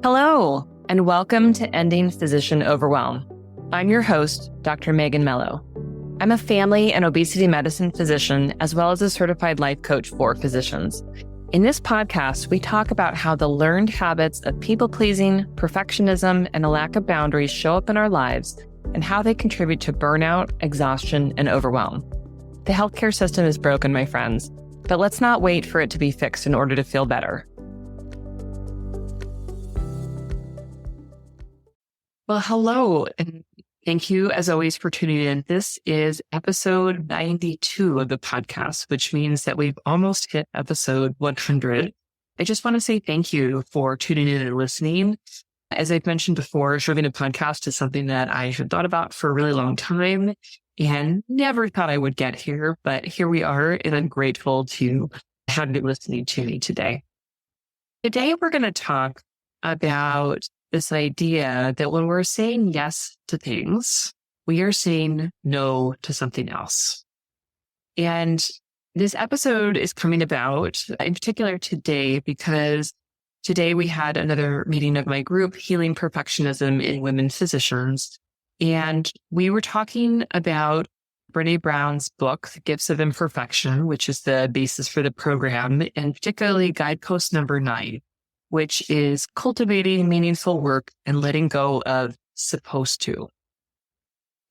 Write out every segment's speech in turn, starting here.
Hello, and welcome to Ending Physician Overwhelm. I'm your host, Dr. Megan Mello. I'm a family and obesity medicine physician, as well as a certified life coach for physicians. In this podcast, we talk about how the learned habits of people-pleasing, perfectionism, and a lack of boundaries show up in our lives and how they contribute to burnout, exhaustion, and overwhelm. The healthcare system is broken, my friends, but let's not wait for it to be fixed in order to feel better. Well, hello, and thank you as always for tuning in. This is episode 92 of the podcast, which means that we've almost hit episode 100. I just want to say thank you for tuning in and listening. As I've mentioned before, having a podcast is something that I had thought about for a really long time and never thought I would get here, but here we are, and I'm grateful to have you listening to me today. Today, we're going to talk about this idea that when we're saying yes to things, we are saying no to something else. And this episode is coming about in particular today because today we had another meeting of my group, Healing Perfectionism in Women Physicians. And we were talking about Brené Brown's book, The Gifts of Imperfection, which is the basis for the program, and particularly guidepost number 9. Which is cultivating meaningful work and letting go of supposed to.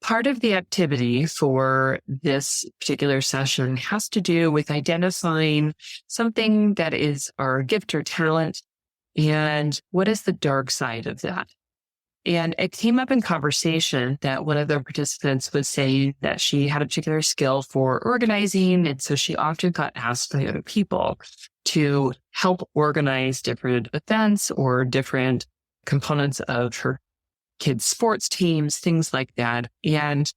Part of the activity for this particular session has to do with identifying something that is our gift or talent and what is the dark side of that. And it came up in conversation that one of the participants was saying that she had a particular skill for organizing. And so she often got asked by other people to help organize different events or different components of her kids' sports teams, things like that. And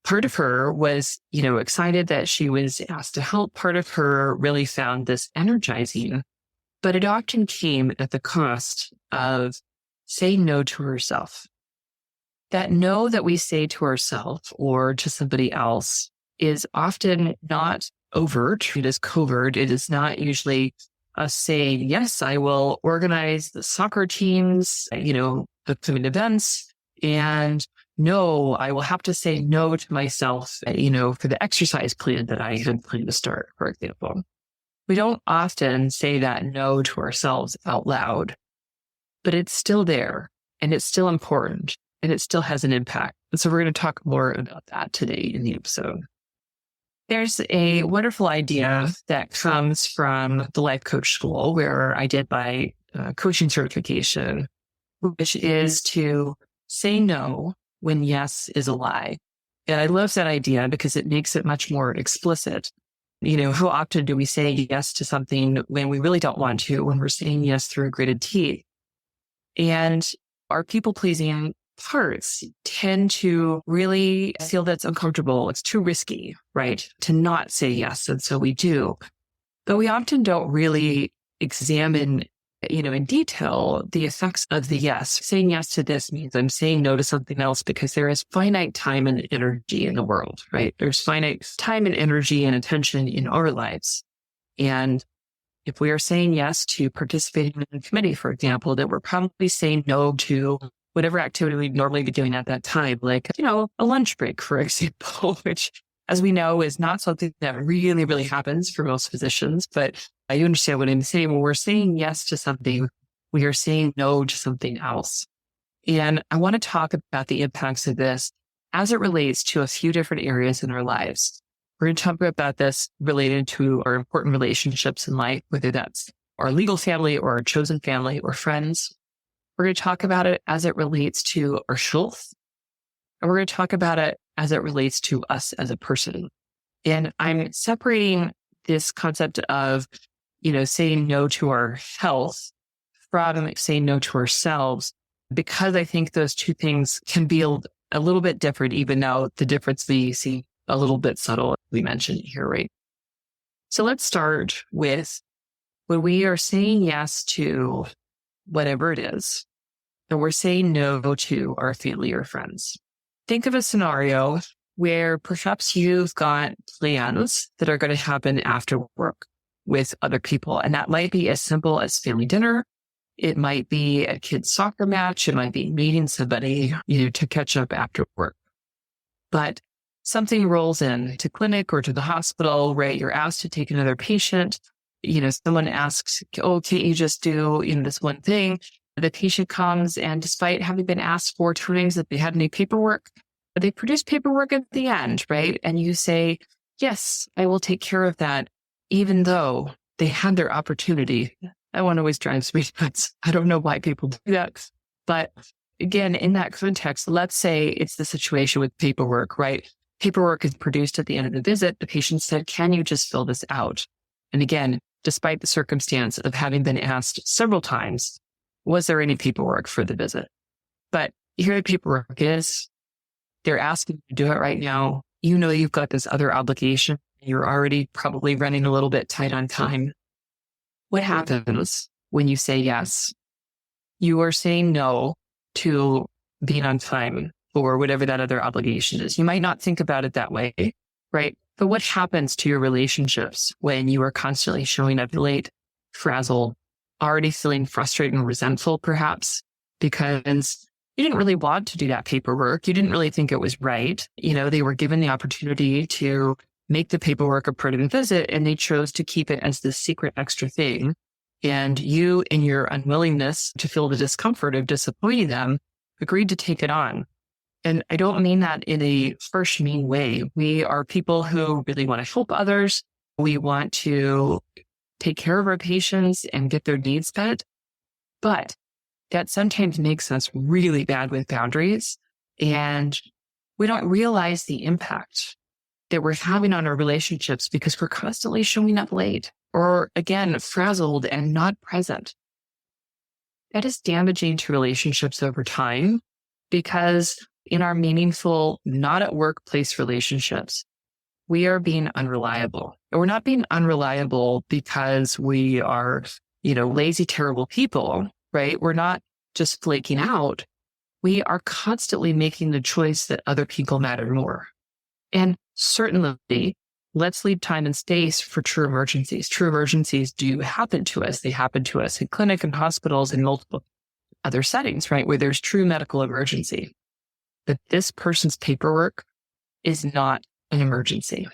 part of her was, excited that she was asked to help. Part of her really found this energizing, but it often came at the cost of saying no to herself. That no that we say to ourselves or to somebody else is often not overt. It is covert. It is not usually us saying, yes, I will organize the soccer teams, upcoming events. And no, I will have to say no to myself, for the exercise plan that I had planned to start, for example. We don't often say that no to ourselves out loud, but it's still there and it's still important and it still has an impact. And so we're going to talk more about that today in the episode. There's a wonderful idea that comes from the Life Coach School where I did my coaching certification, which is to say no when yes is a lie. And I love that idea because it makes it much more explicit. How often do we say yes to something when we really don't want to, when we're saying yes through gritted teeth? And our people-pleasing parts tend to really feel that's uncomfortable. It's too risky, right? To not say yes. And so we do. But we often don't really examine, in detail, the effects of the yes. Saying yes to this means I'm saying no to something else because there is finite time and energy in the world, right? There's finite time and energy and attention in our lives. And if we are saying yes to participating in a committee, for example, that we're probably saying no to whatever activity we'd normally be doing at that time, like, a lunch break, for example, which, as we know, is not something that really, really happens for most physicians. But I understand what I'm saying. When we're saying yes to something, we are saying no to something else. And I want to talk about the impacts of this as it relates to a few different areas in our lives. We're going to talk about this related to our important relationships in life, whether that's our legal family or our chosen family or friends. We're going to talk about it as it relates to our health. And we're going to talk about it as it relates to us as a person. And I'm separating this concept of, saying no to our health from saying no to ourselves, because I think those two things can be a little bit different, even though the difference we see a little bit subtle, we mentioned here, right? So let's start with when we are saying yes to whatever it is, and we're saying no to our family or friends. Think of a scenario where perhaps you've got plans that are going to happen after work with other people. And that might be as simple as family dinner. It might be a kid's soccer match. It might be meeting somebody, to catch up after work. But something rolls in to clinic or to the hospital, right? You're asked to take another patient. Someone asks, oh, can't you just do, this one thing? The patient comes, and despite having been asked 4 times if they had any paperwork, they produce paperwork at the end, right? And you say, yes, I will take care of that, even though they had their opportunity. That one always drives me nuts. I don't know why people do that. But again, in that context, let's say it's the situation with paperwork, right? Paperwork is produced at the end of the visit. The patient said, can you just fill this out? And again, despite the circumstance of having been asked several times, was there any paperwork for the visit? But here the paperwork is. They're asking you to do it right now. You've got this other obligation. You're already probably running a little bit tight on time. What happens when you say yes? You are saying no to being on time for whatever that other obligation is. You might not think about it that way, right? But what happens to your relationships when you are constantly showing up late, frazzled, already feeling frustrated and resentful, perhaps, because you didn't really want to do that paperwork. You didn't really think it was right. They were given the opportunity to make the paperwork a part of the visit, and they chose to keep it as this secret extra thing. And you, in your unwillingness to feel the discomfort of disappointing them, agreed to take it on. And I don't mean that in a harsh, mean way. We are people who really want to help others. We want to take care of our patients and get their needs met. But that sometimes makes us really bad with boundaries. And we don't realize the impact that we're having on our relationships because we're constantly showing up late or, again, frazzled and not present. That is damaging to relationships over time because in our meaningful, not at workplace relationships, we are being unreliable. And we're not being unreliable because we are, lazy, terrible people, right? We're not just flaking out. We are constantly making the choice that other people matter more. And certainly, let's leave time and space for true emergencies. True emergencies do happen to us. They happen to us in clinic and hospitals and multiple other settings, right? Where there's true medical emergency. But this person's paperwork is not an emergency.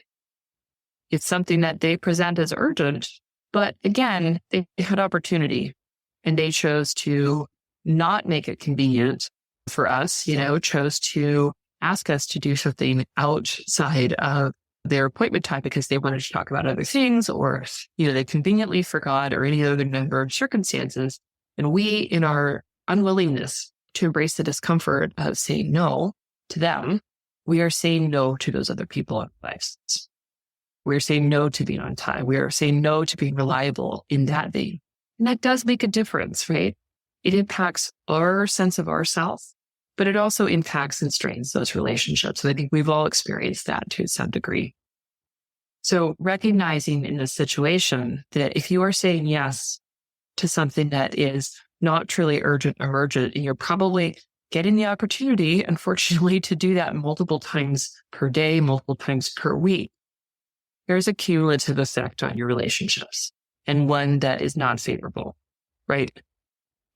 It's something that they present as urgent, but again, they had opportunity and they chose to not make it convenient for us, chose to ask us to do something outside of their appointment time because they wanted to talk about other things or, they conveniently forgot or any other number of circumstances. And we, in our unwillingness to embrace the discomfort of saying no to them, we are saying no to those other people in our lives. We're saying no to being on time. We are saying no to being reliable in that vein. And that does make a difference, right? It impacts our sense of ourselves, but it also impacts and strains those relationships. So I think we've all experienced that to some degree. So recognizing in this situation that if you are saying yes to something that is not truly urgent, emergent, and you're probably getting the opportunity, unfortunately, to do that multiple times per day, multiple times per week, there's a cumulative effect on your relationships and one that is not favorable, right?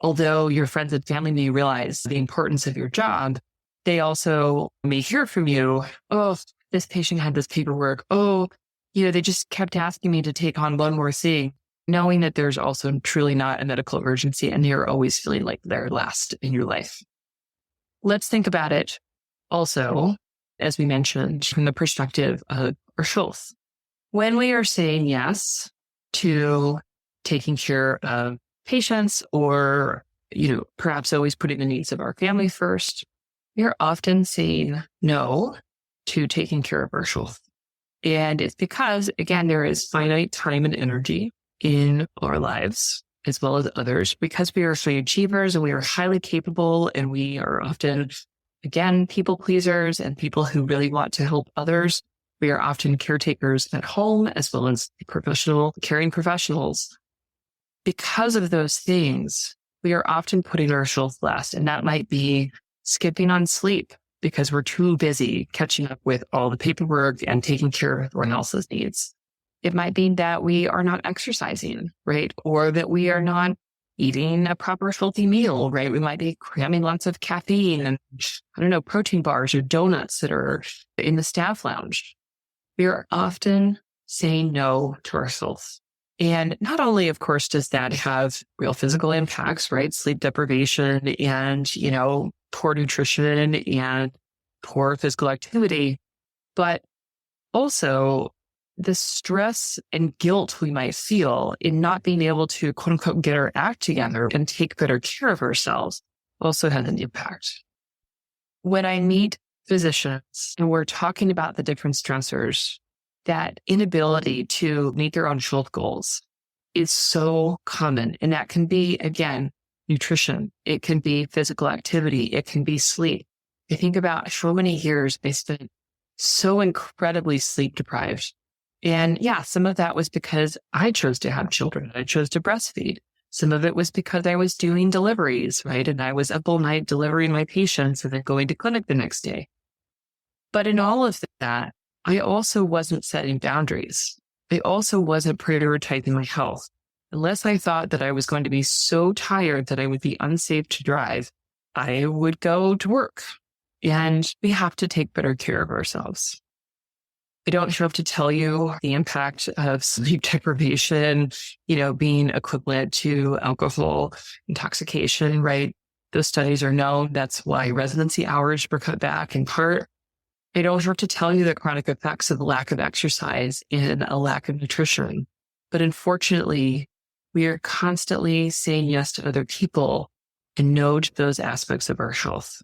Although your friends and family may realize the importance of your job, they also may hear from you, oh, this patient had this paperwork. Oh, they just kept asking me to take on one more thing, knowing that there's also truly not a medical emergency and they're always feeling like they're last in your life. Let's think about it also, as we mentioned, from the perspective of our health. When we are saying yes to taking care of patients or, perhaps always putting the needs of our family first, we are often saying no to taking care of our health. And it's because, again, there is finite time and energy in our lives as well as others because we are high achievers and we are highly capable and we are often, again, people pleasers and people who really want to help others. We are often caretakers at home as well as caring professionals. Because of those things, we are often putting our health last, and that might be skipping on sleep because we're too busy catching up with all the paperwork and taking care of everyone else's needs. It might be that we are not exercising, right? Or that we are not, eating a proper healthy meal, right? We might be cramming lots of caffeine and, protein bars or donuts that are in the staff lounge. We are often saying no to ourselves. And not only, of course, does that have real physical impacts, right? Sleep deprivation and, poor nutrition and poor physical activity, but also the stress and guilt we might feel in not being able to, quote unquote, get our act together and take better care of ourselves also has an impact. When I meet physicians and we're talking about the different stressors, that inability to meet their own health goals is so common. And that can be, again, nutrition. It can be physical activity. It can be sleep. I think about how many years they spent so incredibly sleep deprived. And yeah, some of that was because I chose to have children. I chose to breastfeed. Some of it was because I was doing deliveries, right? And I was up all night delivering my patients and then going to clinic the next day. But in all of that, I also wasn't setting boundaries. I also wasn't prioritizing my health. Unless I thought that I was going to be so tired that I would be unsafe to drive, I would go to work. And we have to take better care of ourselves. I don't have to tell you the impact of sleep deprivation, being equivalent to alcohol intoxication, right? Those studies are known. That's why residency hours were cut back in part. I don't have to tell you the chronic effects of a lack of exercise and a lack of nutrition. But unfortunately, we are constantly saying yes to other people and no to those aspects of our health.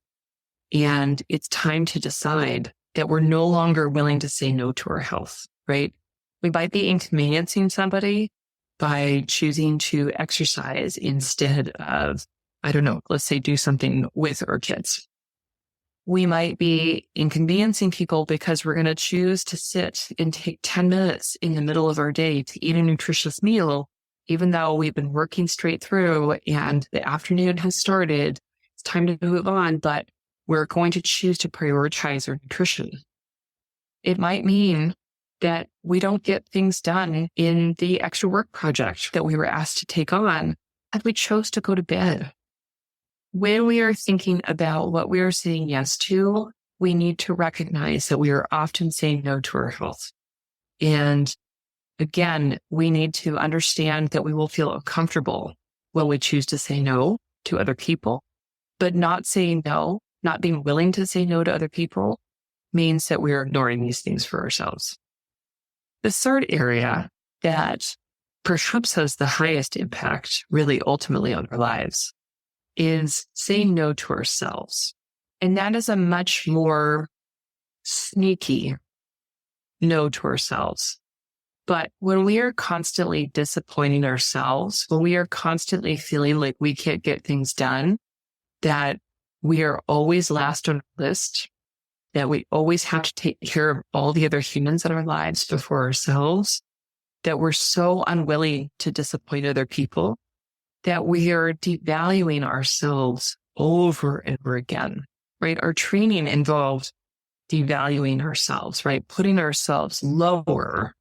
And it's time to decide that we're no longer willing to say no to our health, right? We might be inconveniencing somebody by choosing to exercise instead of, let's say do something with our kids. We might be inconveniencing people because we're going to choose to sit and take 10 minutes in the middle of our day to eat a nutritious meal, even though we've been working straight through and the afternoon has started. It's time to move on, but we're going to choose to prioritize our nutrition. It might mean that we don't get things done in the extra work project that we were asked to take on, and we chose to go to bed. When we are thinking about what we are saying yes to, we need to recognize that we are often saying no to our health. And again, we need to understand that we will feel uncomfortable when we choose to say no to other people, but not saying no, not being willing to say no to other people means that we're ignoring these things for ourselves. The third area that perhaps has the highest impact really ultimately on our lives is saying no to ourselves. And that is a much more sneaky no to ourselves. But when we are constantly disappointing ourselves, when we are constantly feeling like we can't get things done, that we are always last on the list, that we always have to take care of all the other humans in our lives before ourselves, that we're so unwilling to disappoint other people, that we are devaluing ourselves over and over again, right? Our training involved devaluing ourselves, right? Putting ourselves lower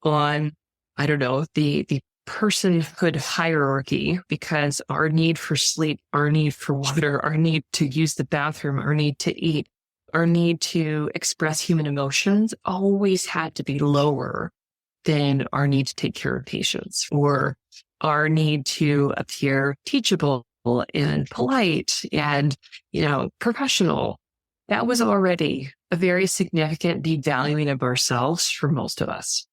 on, the personhood hierarchy because our need for sleep, our need for water, our need to use the bathroom, our need to eat, our need to express human emotions always had to be lower than our need to take care of patients or our need to appear teachable and polite and, professional. That was already a very significant devaluing of ourselves for most of us.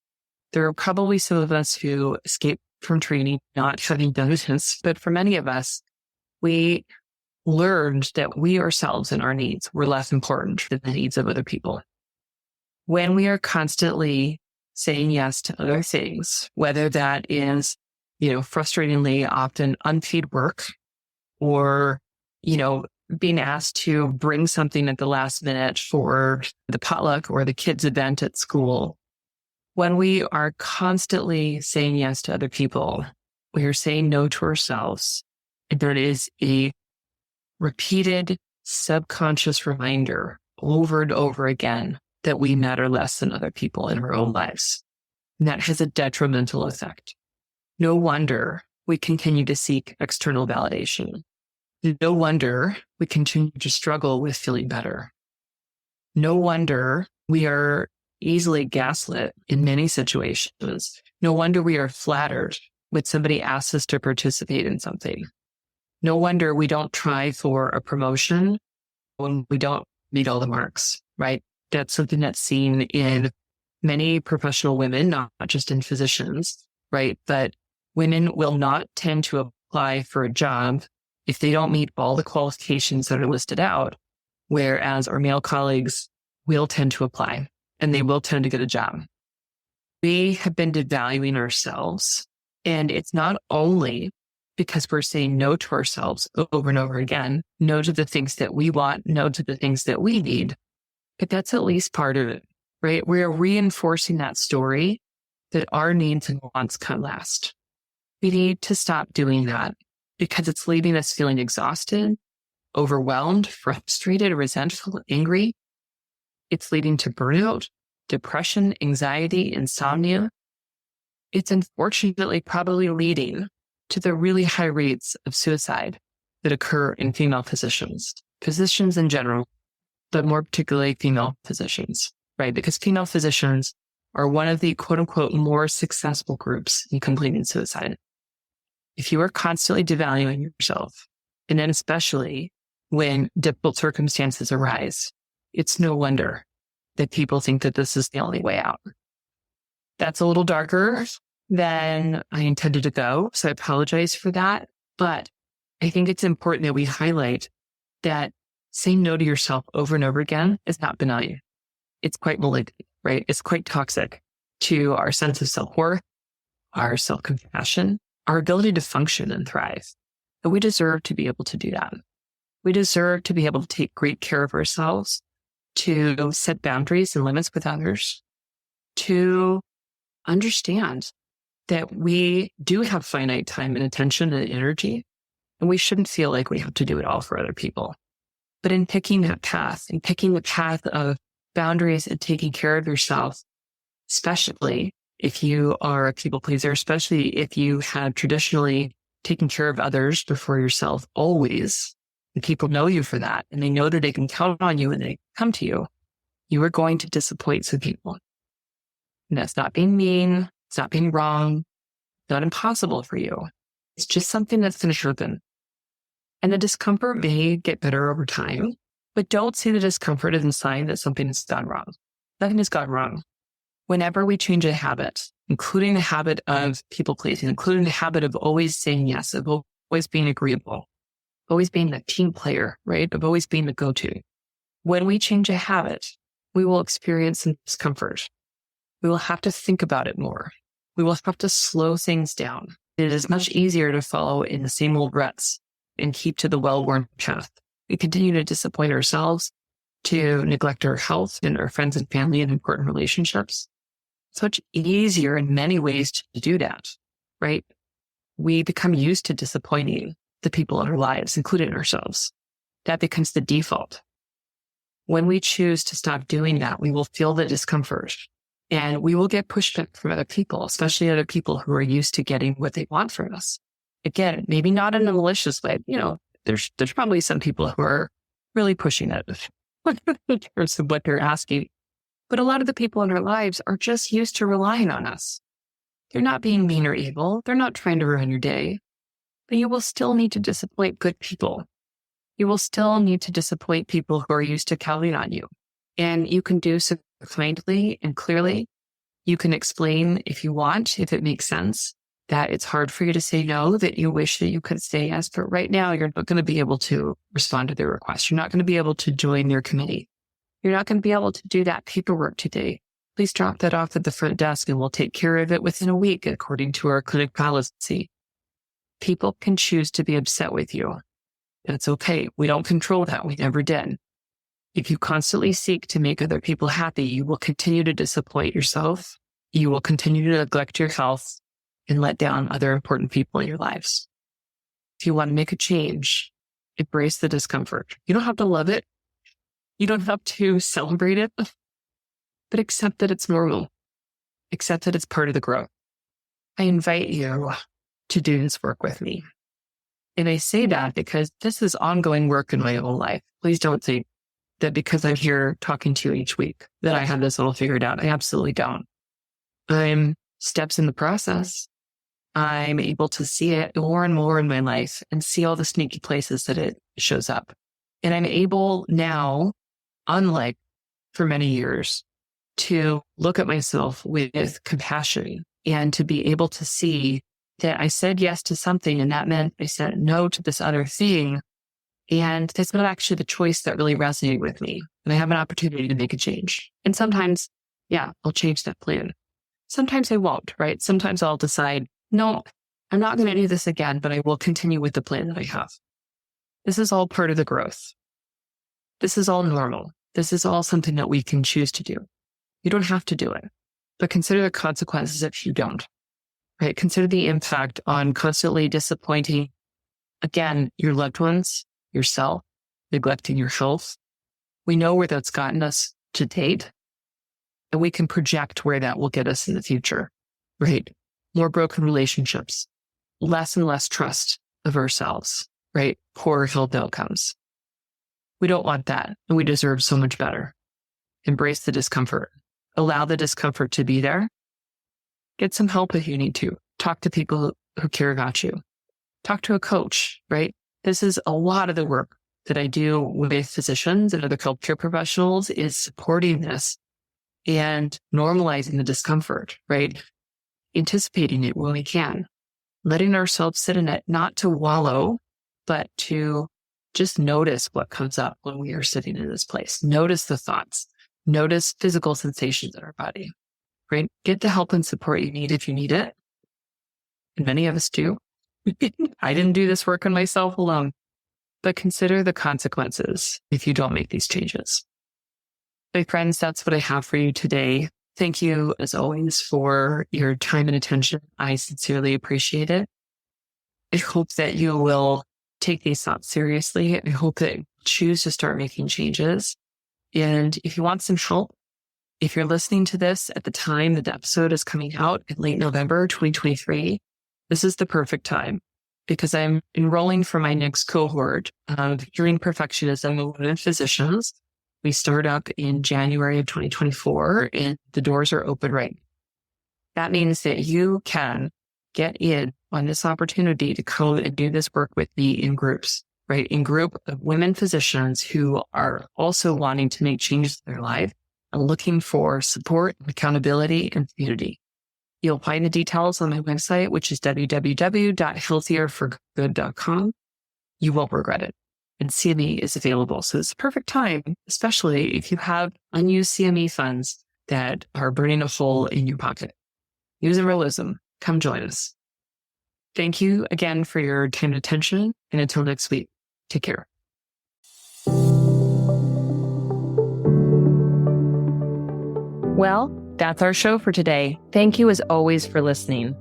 There are probably some of us who escaped from training not having done this, but for many of us, we learned that we ourselves and our needs were less important than the needs of other people. When we are constantly saying yes to other things, whether that is, frustratingly often unpaid work or, being asked to bring something at the last minute for the potluck or the kids' event at school. When we are constantly saying yes to other people, we are saying no to ourselves. And there is a repeated subconscious reminder over and over again that we matter less than other people in our own lives. And that has a detrimental effect. No wonder we continue to seek external validation. No wonder we continue to struggle with feeling better. No wonder we are easily gaslit in many situations. No wonder we are flattered when somebody asks us to participate in something. No wonder we don't try for a promotion when we don't meet all the marks, right? That's something that's seen in many professional women, not just in physicians, right? But women will not tend to apply for a job if they don't meet all the qualifications that are listed out, whereas our male colleagues will tend to apply and they will tend to get a job. We have been devaluing ourselves, and it's not only because we're saying no to ourselves over and over again, no to the things that we want, no to the things that we need, but that's at least part of it, right? We're reinforcing that story that our needs and wants come last. We need to stop doing that because it's leaving us feeling exhausted, overwhelmed, frustrated, resentful, angry. It's leading to burnout, depression, anxiety, insomnia. It's unfortunately probably leading to the really high rates of suicide that occur in female physicians in general, but more particularly female physicians, right? Because female physicians are one of the quote unquote more successful groups in completing suicide. If you are constantly devaluing yourself, and then especially when difficult circumstances arise, it's no wonder that people think that this is the only way out. That's a little darker than I intended to go, so I apologize for that. But I think it's important that we highlight that saying no to yourself over and over again is not benign. It's quite malignant, right? It's quite toxic to our sense of self-worth, our self-compassion, our ability to function and thrive. But we deserve to be able to do that. We deserve to be able to take great care of ourselves, to set boundaries and limits with others, to understand that we do have finite time and attention and energy, and we shouldn't feel like we have to do it all for other people. But in picking that path, and picking the path of boundaries and taking care of yourself, especially if you are a people pleaser, especially if you have traditionally taken care of others before yourself always, and people know you for that, and they know that they can count on you when they come to you, you are going to disappoint some people. And that's not being mean. It's not being wrong. It's not impossible for you. It's just something that's going to happen. And the discomfort may get better over time, but don't see the discomfort as a sign that something has gone wrong. Nothing has gone wrong. Whenever we change a habit, including the habit of people pleasing, including the habit of always saying yes, of always being agreeable, always being the team player, right? Of always being the go-to. When we change a habit, we will experience some discomfort. We will have to think about it more. We will have to slow things down. It is much easier to follow in the same old ruts and keep to the well-worn path. We continue to disappoint ourselves, to neglect our health and our friends and family and important relationships. It's much easier in many ways to do that, right? We become used to disappointing the people in our lives, including ourselves. That becomes the default. When we choose to stop doing that, we will feel the discomfort and we will get pushback from other people, especially other people who are used to getting what they want from us. Again, maybe not in a malicious way. There's probably some people who are really pushing it in terms of what they're asking. But a lot of the people in our lives are just used to relying on us. They're not being mean or evil. They're not trying to ruin your day. But you will still need to disappoint good people. You will still need to disappoint people who are used to counting on you. And you can do so kindly and clearly. You can explain if you want, if it makes sense, that it's hard for you to say no, that you wish that you could say yes, but right now you're not going to be able to respond to their request. You're not going to be able to join their committee. You're not going to be able to do that paperwork today. Please drop that off at the front desk and we'll take care of it within a week according to our clinic policy. People can choose to be upset with you. That's okay. We don't control that. We never did. If you constantly seek to make other people happy, you will continue to disappoint yourself. You will continue to neglect your health and let down other important people in your lives. If you want to make a change, embrace the discomfort. You don't have to love it. You don't have to celebrate it, but accept that it's normal. Accept that it's part of the growth. I invite you to do this work with me. And I say that because this is ongoing work in my own life. Please don't think that because I'm here talking to you each week that I have this all figured out. I absolutely don't. I'm steps in the process. I'm able to see it more and more in my life and see all the sneaky places that it shows up. And I'm able now, unlike for many years, to look at myself with compassion and to be able to see that I said yes to something and that meant I said no to this other thing. And that's not actually the choice that really resonated with me. And I have an opportunity to make a change. And sometimes, I'll change that plan. Sometimes I won't, right? Sometimes I'll decide, no, I'm not going to do this again, but I will continue with the plan that I have. This is all part of the growth. This is all normal. This is all something that we can choose to do. You don't have to do it, but consider the consequences if you don't, right? Consider the impact on constantly disappointing, again, your loved ones, yourself, neglecting your health. We know where that's gotten us to date, and we can project where that will get us in the future, right? More broken relationships, less and less trust of ourselves, right? Poor health outcomes. We don't want that, and we deserve so much better. Embrace the discomfort. Allow the discomfort to be there. Get some help if you need to. Talk to people who care about you. Talk to a coach, right? This is a lot of the work that I do with physicians and other healthcare professionals is supporting this and normalizing the discomfort, right? Anticipating it when we can. Letting ourselves sit in it, not to wallow, but to just notice what comes up when we are sitting in this place. Notice the thoughts. Notice physical sensations in our body, right? Get the help and support you need if you need it. And many of us do. I didn't do this work on myself alone, but consider the consequences if you don't make these changes. My friends, that's what I have for you today. Thank you, as always, for your time and attention. I sincerely appreciate it. I hope that you will take these thoughts seriously. I hope that you choose to start making changes. And if you want some help, if you're listening to this at the time that the episode is coming out in late November 2023, this is the perfect time because I'm enrolling for my next cohort of healing perfectionism and women physicians. We start up in January of 2024 and the doors are open right now. That means that you can get in on this opportunity to come and do this work with me in groups, right? In group of women physicians who are also wanting to make changes in their life and looking for support, accountability, and community. You'll find the details on my website, which is www.healthierforgood.com. You won't regret it. And CME is available. So it's the perfect time, especially if you have unused CME funds that are burning a hole in your pocket. Use a realism. Come join us. Thank you again for your time and attention. And until next week, take care. Well, that's our show for today. Thank you as always for listening.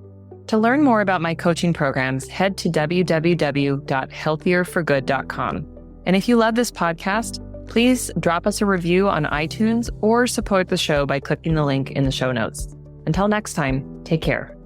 To learn more about my coaching programs, head to www.healthierforgood.com. And if you love this podcast, please drop us a review on iTunes or support the show by clicking the link in the show notes. Until next time, take care.